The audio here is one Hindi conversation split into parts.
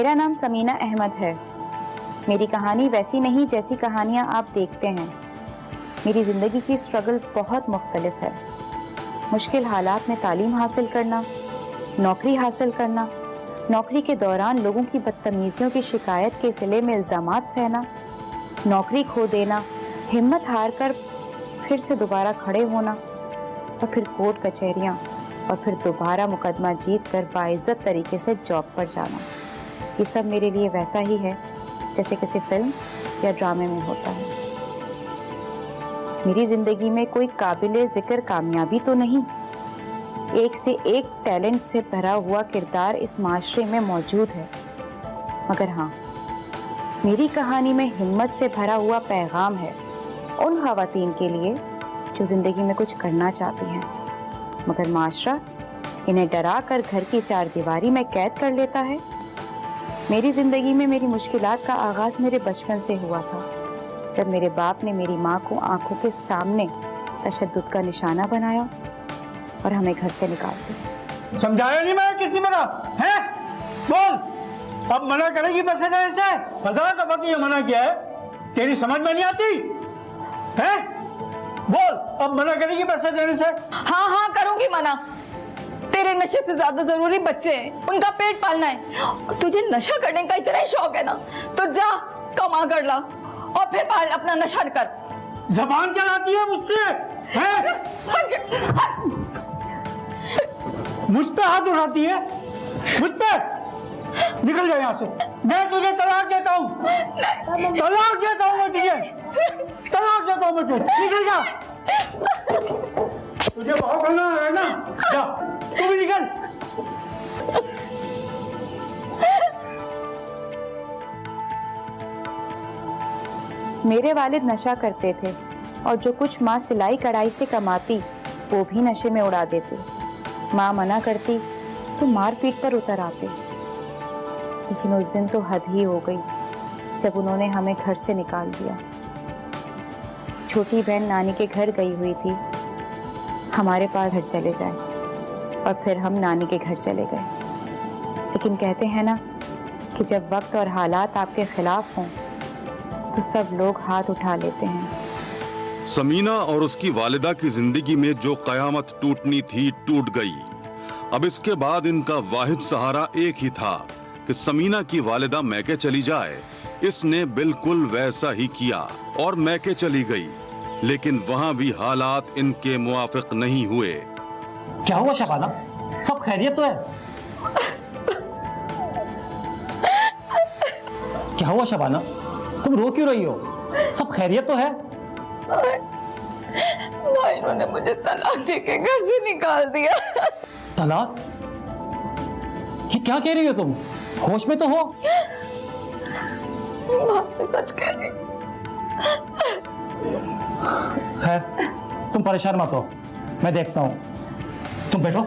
मेरा नाम समीना अहमद है। मेरी कहानी वैसी नहीं जैसी कहानियाँ आप देखते हैं। मेरी ज़िंदगी की स्ट्रगल बहुत मुख्तलिफ है। मुश्किल हालात में तालीम हासिल करना, नौकरी हासिल करना, नौकरी के दौरान लोगों की बदतमीजियों की शिकायत के सिले में इल्ज़ामात सहना, नौकरी खो देना, हिम्मत हार कर फिर से दोबारा खड़े होना, और फिर कोर्ट कचहरियाँ, और फिर दोबारा मुकदमा जीत कर बाइज्जत तरीके से जॉब पर जाना। ये सब मेरे लिए वैसा ही है जैसे किसी फिल्म या ड्रामे में होता है। मेरी जिंदगी में कोई काबिले जिक्र कामयाबी तो नहीं, एक से एक टैलेंट से भरा हुआ किरदार इस माशरे में मौजूद है, मगर हाँ, मेरी कहानी में हिम्मत से भरा हुआ पैगाम है उन ख़वातीन के लिए जो जिंदगी में कुछ करना चाहती हैं, मगर माशरा इन्हें डरा कर घर की चारदीवारी में कैद कर लेता है। मेरी जिंदगी में मेरी मुश्किलात का आगाज मेरे बचपन से हुआ था, जब मेरे बाप ने मेरी माँ को आंखों के सामने तशद्दुद का निशाना बनाया और हमें घर से निकाल दिया। समझाया नहीं मैं कितनी मना है? बोल, अब मना करेगी बस देर से? हजार दफा ये मना किया है, तेरी समझ में नहीं आती है? बोल, अब मना करेगी पैसे देने से? हाँ हाँ करूंगी मना। तेरे नशे से ज्यादा जरूरी बच्चे हैं, उनका पेट पालना है। और तुझे नशा करने का इतना ही शौक है ना, तो जा कमा कर ला और फिर पाल अपना नशा कर। जबान चलाती है मुझसे है? मुझ पे हाथ उठाती है, मुझ पे। निकल जाए यहाँ से, मैं तुझे तलाक देता हूँ, तलाक देता हूँ मैं तुझे, तलाक देता हूँ मैं तुझे। निकल जा, तुझे बहुत करना है ना, जा तू भी निकल। मेरे वालिद नशा करते थे और जो कुछ माँ सिलाई कढ़ाई से कमाती वो भी नशे में उड़ा देते। माँ मना करती तो मार पीट पर उतर आते, लेकिन उस दिन तो हद ही हो गई जब उन्होंने हमें घर से निकाल दिया। छोटी बहन नानी के घर गई हुई थी, हमारे पास घर चले जाए, और फिर हम नानी के घर चले गए। लेकिन कहते हैं ना कि जब वक्त और हालात आपके खिलाफ हों तो सब लोग हाथ उठा लेते हैं। समीना और उसकी वालिदा की जिंदगी में जो कयामत टूटनी थी टूट गई। अब इसके बाद इनका वाहिद सहारा एक ही था कि समीना की वालिदा मैके चली जाए। इसने बिल्कुल वैसा ही किया और मैके चली गई, लेकिन वहाँ भी हालात इनके मुआफिक नहीं हुए। क्या हुआ शबाना, सब खैरियत तो है? क्या हुआ शबाना, तुम रो क्यों रही हो? सब खैरियत तो है? भाई इन्होंने मुझे तलाक दे के घर से निकाल दिया। तलाक? ये क्या कह रही हो तुम? होश में तो हो? मैं सच कह रही। खैर, तुम परेशान मत हो, मैं देखता हूँ। तुम बैठो,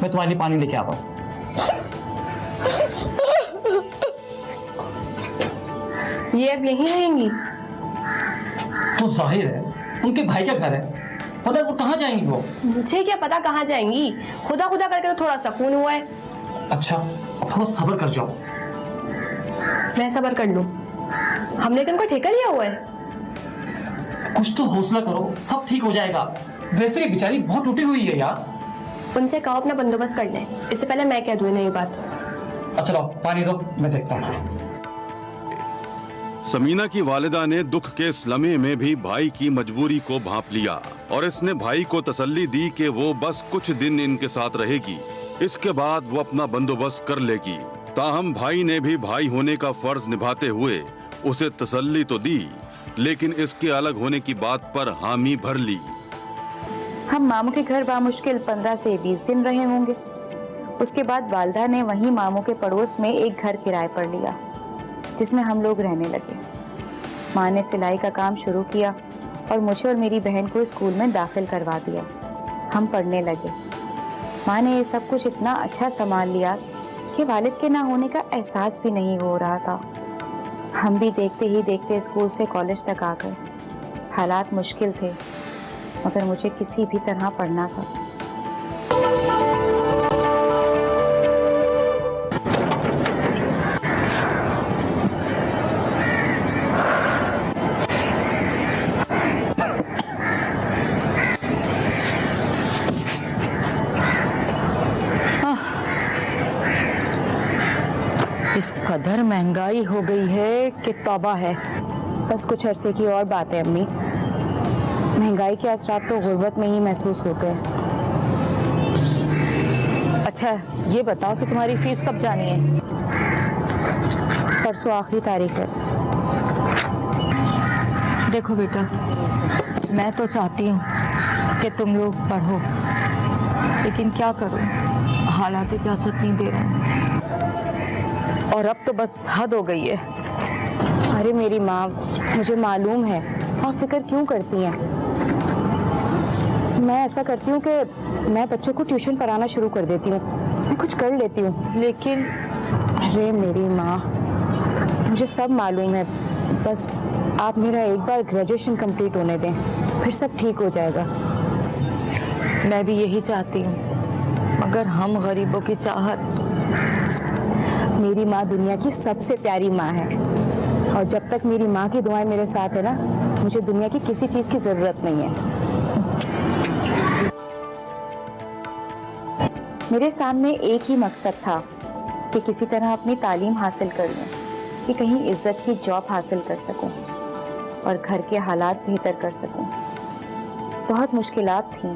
मैं तुम्हारे लिए पानी लेके आता हूँ। ये अब यहीं रहेंगी? तो जाहिर है उनके भाई का घर है, पता वो कहाँ जाएंगी वो? मुझे क्या पता कहाँ जाएंगी, खुदा खुदा करके तो थोड़ा सुकून हुआ है। अच्छा, अब थोड़ा सब्र कर जाओ। मैं सब्र कर लूं, हमने उनका ठेका लिया हुआ है। कुछ तो हौसला करो, सब ठीक हो जाएगा। वैसे ये बेचारी बहुत टूटी हुई है यार। उनसे कहो अपना बंदोबस्त कर लें, इससे पहले मैं कह दूं ये बात। अच्छा लो पानी दो, मैं देखता हूँ। समीना की वालिदा ने दुख के इस लम्हे में भी भाई की मजबूरी को भांप लिया और इसने भाई को तसल्ली दी कि वो बस कुछ दिन इनके साथ रहेगी, इसके बाद वो अपना बंदोबस्त कर लेगी। ताहम भाई ने भी भाई होने का फर्ज निभाते हुए उसे तसल्ली तो दी, लेकिन इसके अलग होने की बात पर हामी भर ली। हम मामू के घर बामुश्किल 15 से 20 दिन रहे होंगे। उसके बाद वालिदा ने वहीं मामू के पड़ोस में एक घर किराए पर लिया, जिसमें हम लोग रहने लगे। माँ ने सिलाई का काम शुरू किया और मुझे और मेरी बहन को स्कूल में दाखिल करवा दिया। हम पढ़ने लगे। माँ ने ये सब कुछ इतना अच्छा संभाल लिया कि वालिद के ना होने का एहसास भी नहीं हो रहा था। हम भी देखते ही देखते स्कूल से कॉलेज तक आ गए। हालात मुश्किल थे, मगर मुझे किसी भी तरह पढ़ना था। कदर महंगाई हो गई है कि तौबा है। बस कुछ अरसे की और बात है अम्मी। महंगाई के असरात तो गुर्बत में ही महसूस होते हैं। अच्छा ये बताओ कि तुम्हारी फीस कब जानी है? परसों आखिरी तारीख है। देखो बेटा, मैं तो चाहती हूँ कि तुम लोग पढ़ो, लेकिन क्या करूँ, हालात इजाजत नहीं दे रहे हैं। और अब तो बस हद हो गई है। अरे मेरी माँ, मुझे मालूम है आप फिक्र क्यों करती हैं। मैं ऐसा करती हूँ कि मैं बच्चों को ट्यूशन पढ़ाना शुरू कर देती हूँ, मैं कुछ कर लेती हूँ। लेकिन अरे मेरी माँ, मुझे सब मालूम है, बस आप मेरा एक बार ग्रेजुएशन कंप्लीट होने दें, फिर सब ठीक हो जाएगा। मैं भी यही चाहती हूँ, मगर हम गरीबों की चाहत। मेरी माँ दुनिया की सबसे प्यारी माँ है, और जब तक मेरी माँ की दुआएं मेरे साथ है ना, मुझे दुनिया की किसी चीज की जरूरत नहीं है। मेरे सामने एक ही मकसद था कि किसी तरह अपनी तालीम हासिल कर लूं, कि कहीं इज्जत की जॉब हासिल कर सकूं और घर के हालात बेहतर कर सकूं। बहुत मुश्किलात थीं,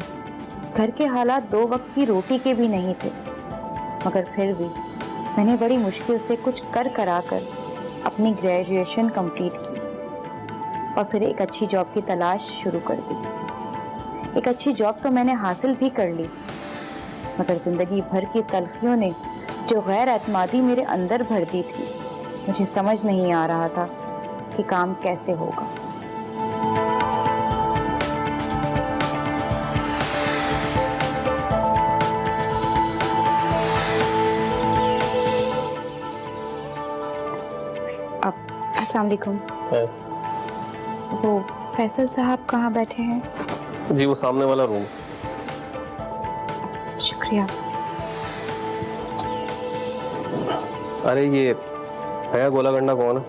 घर के हालात 2 वक्त की रोटी के भी नहीं थे, मगर फिर भी मैंने बड़ी मुश्किल से कुछ कर कराकर अपनी ग्रेजुएशन कंप्लीट की और फिर एक अच्छी जॉब की तलाश शुरू कर दी। एक अच्छी जॉब तो मैंने हासिल भी कर ली, मगर जिंदगी भर की तलखियों ने जो गैर एतमादी मेरे अंदर भर दी थी, मुझे समझ नहीं आ रहा था कि काम कैसे होगा। अब अस्सलाम वालेकुम। वो फैसल साहब कहाँ बैठे हैं? जी वो सामने वाला रूम। शुक्रिया। अरे ये भैया गोला गंडा कौन है?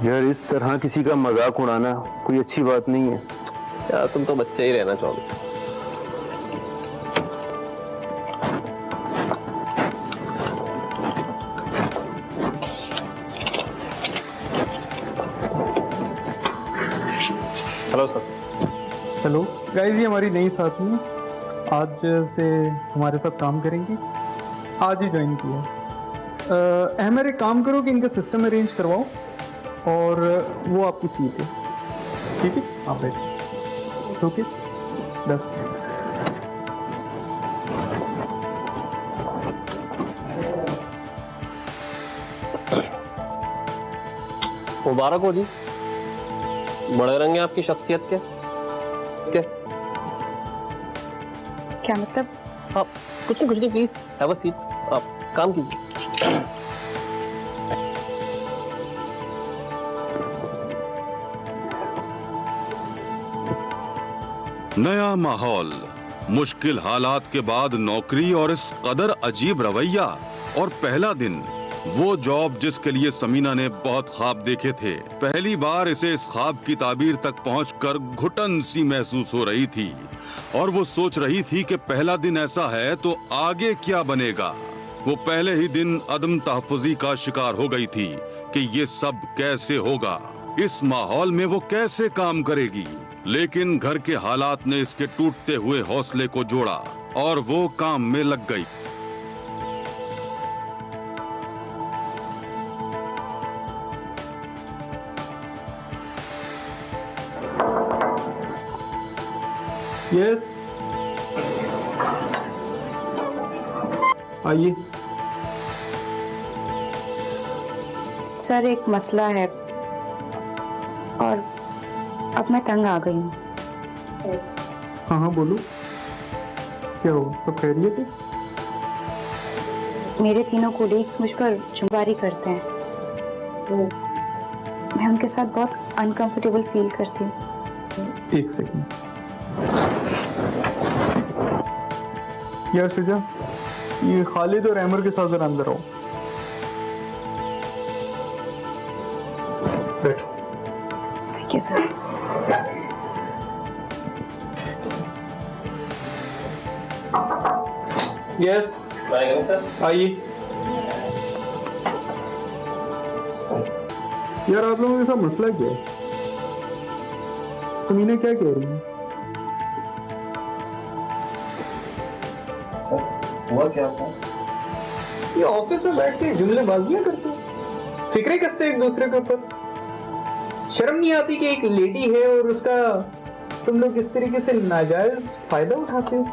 यार इस तरह किसी का मजाक उड़ाना कोई अच्छी बात नहीं है। यार तुम तो बच्चे ही रहना चाहोगे। Hello sir. हेलो गाइस, ये हमारी नई साथी है, आज से हमारे साथ काम करेंगी, आज ही ज्वाइन किया। अहमद एक काम करो कि इनका सिस्टम अरेंज करवाओ और वो आपकी सीट है, ठीक है? आप बैठिए। सो के 10 मुबारक हो जी, बड़े रंग है आपकी शख्सियत के। क्या मतलब? आप कुछ नहीं प्लीज हैव अ सीट, आप काम कीजिए। नया माहौल, मुश्किल हालात के बाद नौकरी और इस कदर अजीब रवैया, और पहला दिन वो जॉब जिसके लिए समीना ने बहुत ख्वाब देखे थे। पहली बार इसे इस ख्वाब की ताबीर तक पहुंचकर घुटन सी महसूस हो रही थी, और वो सोच रही थी कि पहला दिन ऐसा है तो आगे क्या बनेगा। वो पहले ही दिन अदम तहफ़्फ़ुज़ी का शिकार हो गई थी कि ये सब कैसे होगा, इस माहौल में वो कैसे काम करेगी। लेकिन घर के हालात ने इसके टूटते हुए हौसले को जोड़ा और वो काम में लग गई। यस, आइए। सर एक मसला है और अब मैं तंग आ गई हूँ। हाँ हाँ बोलो, क्या हो? सब खैरियत है? मेरे तीनों कोलीग्स मुझ पर जुम्मेवारी करते हैं, तो मैं उनके साथ बहुत अनकंफर्टेबल फील करती हूँ। एक सेकंड यार शुजा, ये खालिद और अहमर के साथ जरा अंदर आओ। बैठो। Thank you sir. Yes, sir. आइए। यार आप लोगों के साथ मसला क्या है? समीना क्या कह रही है? हुआ क्या सर? ये ऑफिस में बैठ के जुमलेबाजियां करते हैं, फिक्रे कसते एक दूसरे के ऊपर। शर्म नहीं आती कि एक लेडी है और उसका तुम लोग इस तरीके से नाजायज फायदा उठाते हो?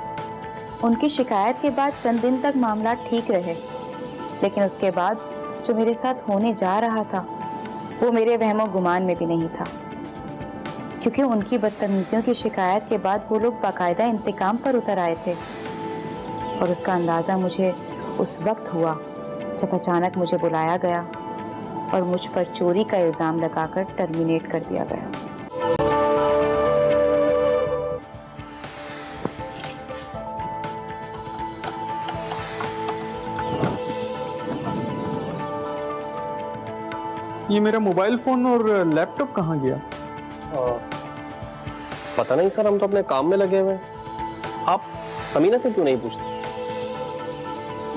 उनकी शिकायत के बाद चंद दिन तक मामला ठीक रहे, लेकिन उसके बाद जो मेरे साथ होने जा रहा था वो मेरे वहमो गुमान में भी नहीं था, क्योंकि उनकी बदतमीजियों की शिकायत के बाद वो लोग बाकायदा इंतकाम पर उतर आए थे। और उसका अंदाज़ा मुझे उस वक्त हुआ जब अचानक मुझे बुलाया गया और मुझ पर चोरी का इल्ज़ाम लगाकर टर्मिनेट कर दिया गया। ये मेरा मोबाइल फोन और लैपटॉप कहाँ गया? पता नहीं सर, हम तो अपने काम में लगे हुए हैं। आप समीना से क्यों नहीं पूछते?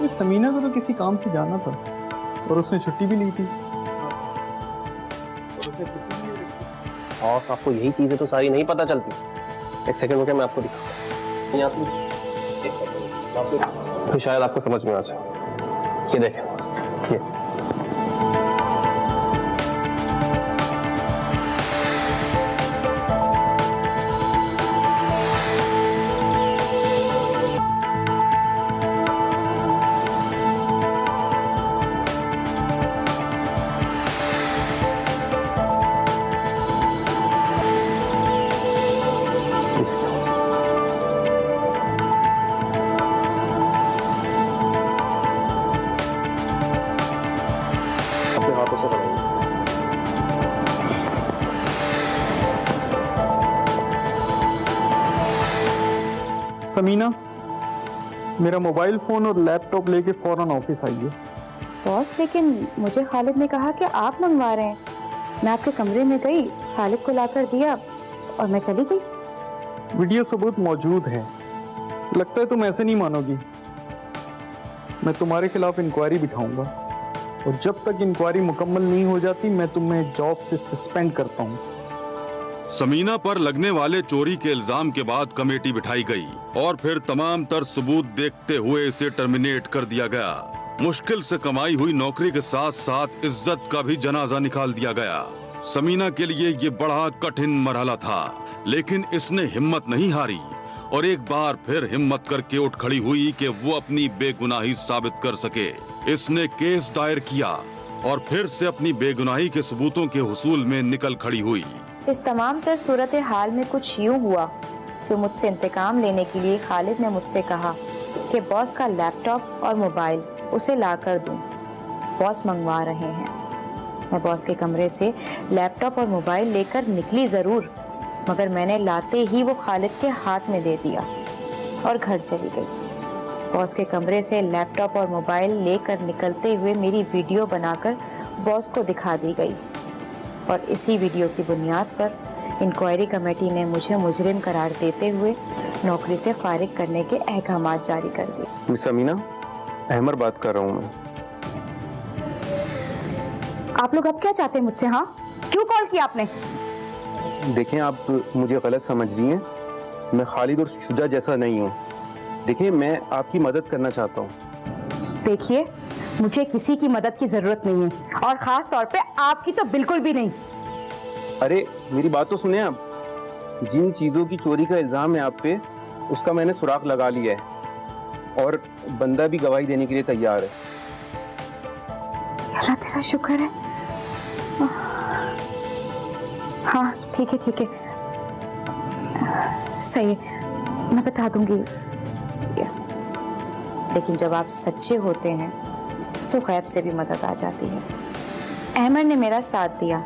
ये समीना को तो किसी काम से जाना था और उसने छुट्टी भी ली थी। बॉस, आपको यही चीजें तो सारी नहीं पता चलती। एक सेकंड रुके, मैं आपको दिखाऊं। यहाँ पे एक सेकंड, आपको फिर शायद आपको समझ में आ जाए। ये देखें बॉस, ये अपने हाथों से बनाइए। समीना, मेरा मोबाइल फोन और लैपटॉप लेके फौरन ऑफिस आइए। बॉस, लेकिन मुझे खालिद ने कहा कि आप मंगवा रहे हैं। मैं आपके कमरे में गई, खालिद को लाकर दिया और मैं चली गई। वीडियो सबूत मौजूद है। लगता है तुम ऐसे नहीं मानोगी। मैं तुम्हारे खिलाफ इंक्वायरी बिठाऊंगा और जब तक इंक्वायरी मुकम्मल नहीं हो जाती मैं तुम्हें जॉब से सस्पेंड करता हूँ। समीना पर लगने वाले चोरी के इल्जाम के बाद कमेटी बिठाई गई और फिर तमाम तर सबूत देखते हुए इसे टर्मिनेट कर दिया गया। मुश्किल से कमाई हुई नौकरी के साथ साथ इज्जत का भी जनाजा निकाल दिया गया। समीना के लिए ये बड़ा कठिन मरहला था, लेकिन इसने हिम्मत नहीं हारी और एक बार फिर हिम्मत करके उठ खड़ी हुई कि वो अपनी बेगुनाही साबित कर सके। इसने केस दायर किया और फिर से अपनी बेगुनाही के सबूतों के हुसूल में निकल खड़ी हुई। इस तमाम तर सूरत हाल में कुछ यूं हुआ कि मुझसे इंतकाम लेने के लिए खालिद ने मुझसे कहा कि बॉस का लैपटॉप और मोबाइल उसे ला कर दूं। बॉस मंगवा रहे हैं। मैं बॉस के कमरे से लैपटॉप और मोबाइल लेकर निकली जरूर, मगर मैंने लाते ही वो खालिद के हाथ में दे दिया और घर चली गई। बॉस के कमरे से लैपटॉप और मोबाइल लेकर निकलते हुए मेरी वीडियो बनाकर बॉस को दिखा दी गई और इसी वीडियो की बुनियाद पर इंक्वायरी कमेटी ने मुझे मुजरिम करार देते हुए नौकरी से फारिग करने के अहकामात जारी कर दिए। मिस समीना, अहमर बात कर रहा हूँ मैं। आप लोग अब क्या चाहते हैं मुझसे? हाँ, क्यों कॉल किया आपने? देखें, आप मुझे गलत समझ रही हैं। मैं खालिद और शुजा जैसा नहीं हूँ। देखिए, मैं आपकी मदद करना चाहता हूँ। देखिए, मुझे किसी की मदद की जरूरत नहीं है और खास तौर पे आपकी तो बिल्कुल भी नहीं। अरे मेरी बात तो सुने आप। जिन चीज़ों की चोरी का इल्ज़ाम है आप पे, उसका मैंने सुराग लगा लिया है और बंदा भी गवाही देने के लिए तैयार है। अल्लाह तेरा शुक्र है। हाँ ठीक है, ठीक है, सही है, मैं बता दूंगी। लेकिन जब आप सच्चे होते हैं तो गैब से भी मदद आ जाती है। अहमद ने मेरा साथ दिया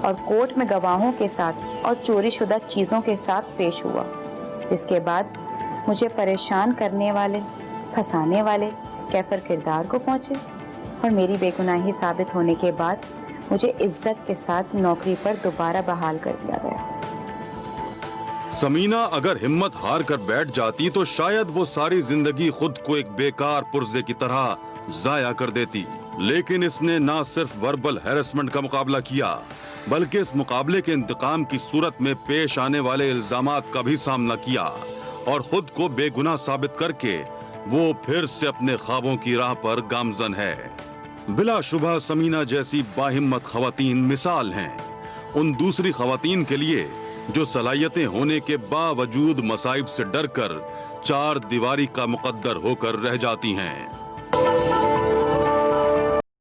और कोर्ट में गवाहों के साथ और चोरी शुदा चीज़ों के साथ पेश हुआ, जिसके बाद मुझे परेशान करने वाले, फंसाने वाले कैफर किरदार को पहुंचे और मेरी बेगुनाही साबित होने के बाद मुझे इज्जत के साथ नौकरी पर दोबारा बहाल कर दिया गया। समीना अगर हिम्मत हार कर बैठ जाती तो शायद वो सारी जिंदगी खुद को एक बेकार पुर्जे की तरह जाया कर देती। लेकिन इसने ना सिर्फ वर्बल हैरेसमेंट का मुकाबला किया, बल्कि इस मुकाबले के इंतकाम की सूरत में पेश आने वाले इल्जामात का भी सामना किया और खुद को बेगुनाह साबित करके वो फिर से अपने ख्वाबों की राह पर गामजन है। बिलाशुबह समीना जैसी बाहिम्मत खवातीन मिसाल हैं उन दूसरी खवातीन के लिए जो सलाहियतें होने के बावजूद मसाइब से डरकर चार दीवारी का मुकद्दर होकर रह जाती हैं।